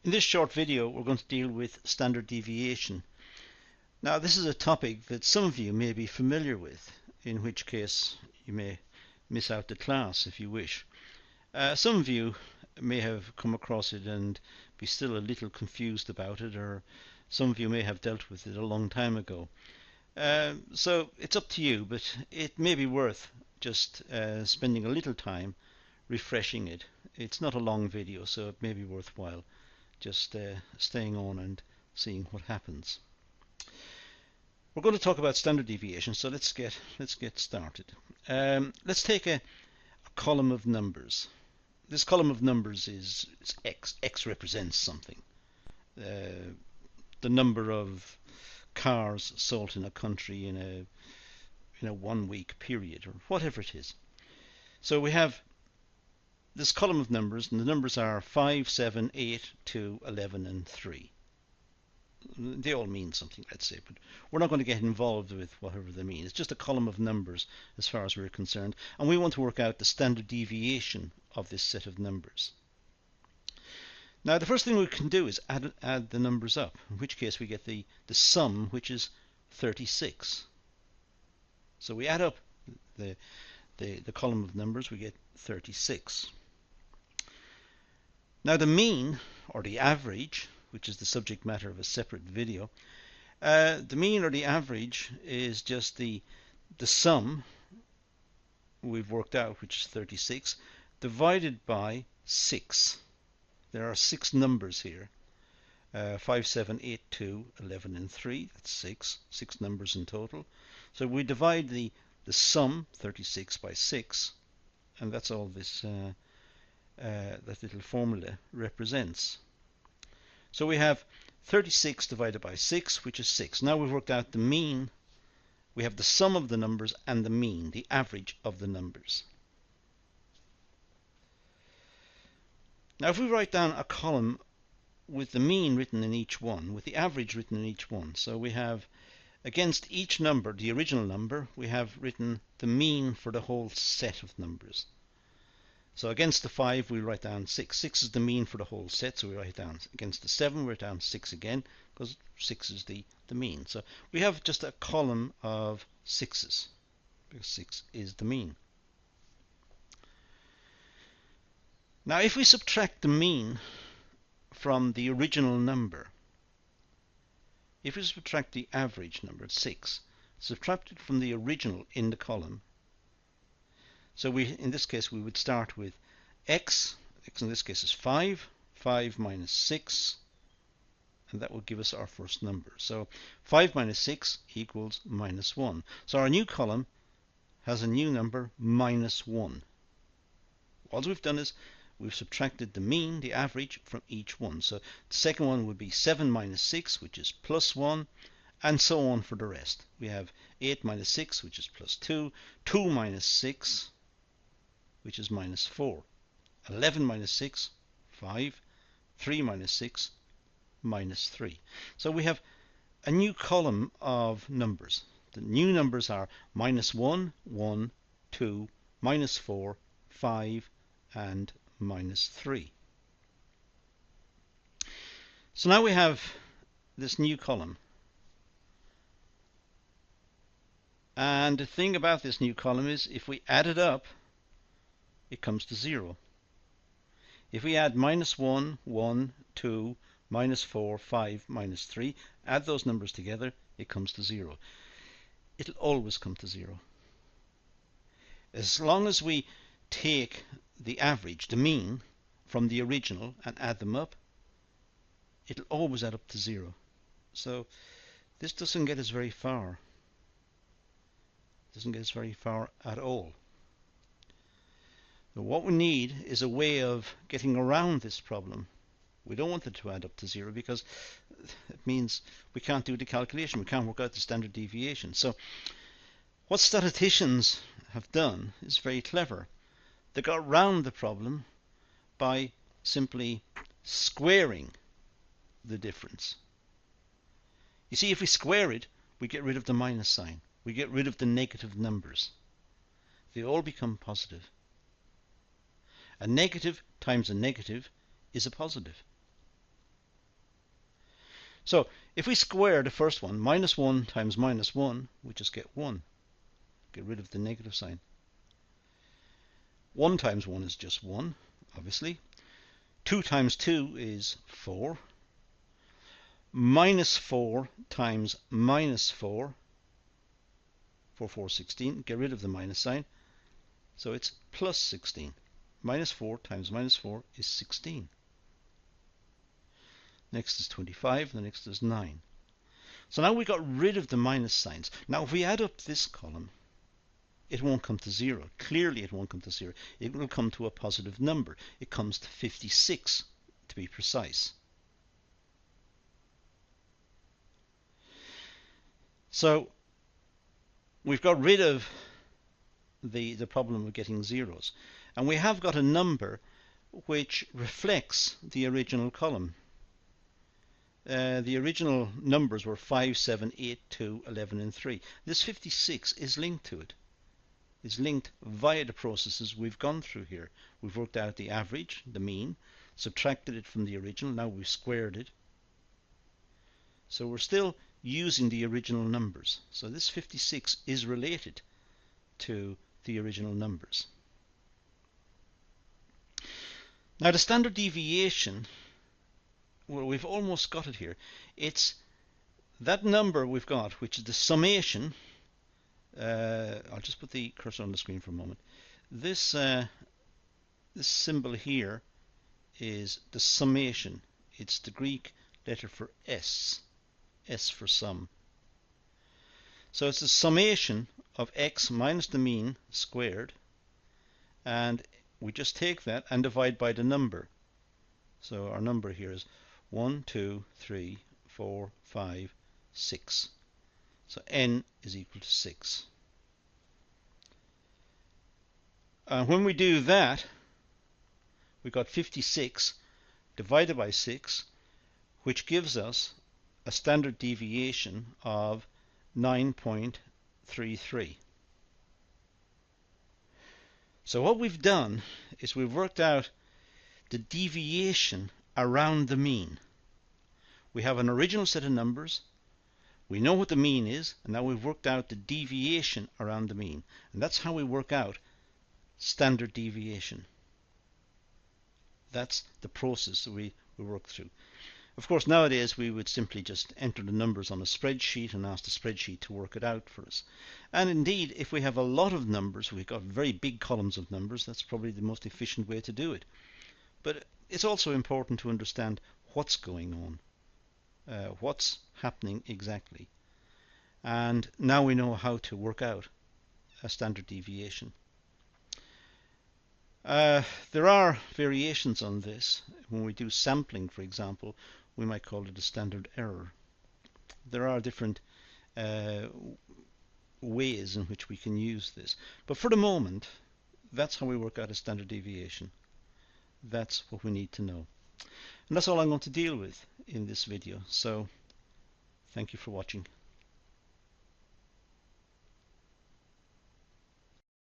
In this short video, we're going to deal with standard deviation. Now, this is a topic that some of you may be familiar with, in which case you may miss out the class if you wish. Some of you may have come across it and be still a little confused about it, or some of you may have dealt with it a long time ago. So it's up to you, but it may be worth just spending a little time refreshing it. It's not a long video, so it may be worthwhile just staying on and seeing what happens. We're going to talk about standard deviation, so let's get started. Let's take a column of numbers. This column of numbers is x. X represents something. The number of cars sold in a country in a 1 week period, or whatever it is. So we have this column of numbers, and the numbers are 5, 7, 8, 2, 11, and 3. They all mean something, let's say, but we're not going to get involved with whatever they mean. It's just a column of numbers as far as we're concerned, and we want to work out the standard deviation of this set of numbers. Now, the first thing we can do is add the numbers up, in which case we get the sum, which is 36. So we add up the column of numbers, we get 36. Now the mean, or the average, which is the subject matter of a separate video, the mean or the average is just the sum we've worked out, which is 36, divided by 6. There are 6 numbers here. 5, 7, 8, 2, 11, and 3. That's 6 numbers in total. So we divide the sum, 36, by 6, and that's all this that little formula represents. So we have 36 divided by 6, which is 6. Now we've worked out the mean. We have the sum of the numbers and the mean, the average of the numbers. Now if we write down a column with the mean written in each one, with the average written in each one, so we have against each number, the original number, we have written the mean for the whole set of numbers. So against the 5, we write down 6. 6 is the mean for the whole set, so we write down against the 7, we write down 6 again, because 6 is the mean. So we have just a column of 6s, because 6 is the mean. Now if we subtract the mean from the original number, if we subtract the average number, 6, subtract it from the original in the column, so in this case we would start with x in this case is 5 minus 6, and that will give us our first number. So 5 minus 6 equals minus 1. So our new column has a new number, minus 1. All we've done is we've subtracted the mean, the average, from each one. So the second one would be 7 minus 6, which is plus 1, and so on for the rest. We have 8 minus 6, which is plus 2, 2 minus 6, which is minus 4, 11 minus 6, 5, 3 minus 6, minus 3. So we have a new column of numbers. The new numbers are minus 1, 1, 2, minus 4, 5, and minus 3. So now we have this new column. And the thing about this new column is if we add it up, it comes to 0. If we add minus 1, 1, 2, minus 4, 5, minus 3, add those numbers together, it comes to 0. It'll always come to 0. As long as we take the average, the mean, from the original and add them up, it'll always add up to 0. So this doesn't get us very far. It doesn't get us very far at all. So what we need is a way of getting around this problem. We don't want it to add up to 0 because it means we can't do the calculation. We can't work out the standard deviation. So what statisticians have done is very clever. They got around the problem by simply squaring the difference. You see, if we square it, we get rid of the minus sign. We get rid of the negative numbers. They all become positive. A negative times a negative is a positive. So if we square the first one, minus 1 times minus 1, we just get 1. Get rid of the negative sign. 1 times 1 is just 1, obviously. 2 times 2 is 4. Minus 4 times minus 4, 4, 16. Get rid of the minus sign. So it's plus 16. Minus 4 times minus 4 is 16. Next is 25, the next is 9. So now we got rid of the minus signs. Now if we add up this column, it won't come to 0. Clearly it won't come to 0. It will come to a positive number. It comes to 56 to be precise. So we've got rid of the problem of getting zeros. And we have got a number which reflects the original column. The original numbers were 5, 7, 8, 2, 11 and 3. This 56 is linked to it. It's linked via the processes we've gone through here. We've worked out the average, the mean, subtracted it from the original, now we've squared it. So we're still using the original numbers. So this 56 is related to the original numbers. Now the standard deviation, well, we've almost got it here. It's that number we've got, which is the summation. I'll just put the cursor on the screen for a moment. This symbol here is the summation. It's the Greek letter for S. S for sum. So it's the summation of x minus the mean squared, and we just take that and divide by the number. So our number here is 1, 2, 3, 4, 5, 6. So n is equal to 6. When we do that, we got 56 divided by 6, which gives us a standard deviation of 9.33. So what we've done is we've worked out the deviation around the mean. We have an original set of numbers. We know what the mean is, and now we've worked out the deviation around the mean. And that's how we work out standard deviation. That's the process that we work through. Of course, nowadays we would simply just enter the numbers on a spreadsheet and ask the spreadsheet to work it out for us. And indeed, if we have a lot of numbers, we've got very big columns of numbers, that's probably the most efficient way to do it. But it's also important to understand what's going on, what's happening exactly. And now we know how to work out a standard deviation. There are variations on this. When we do sampling, for example, we might call it a standard error. There are different ways in which we can use this. But for the moment, that's how we work out a standard deviation. That's what we need to know. And that's all I'm going to deal with in this video. So, thank you for watching.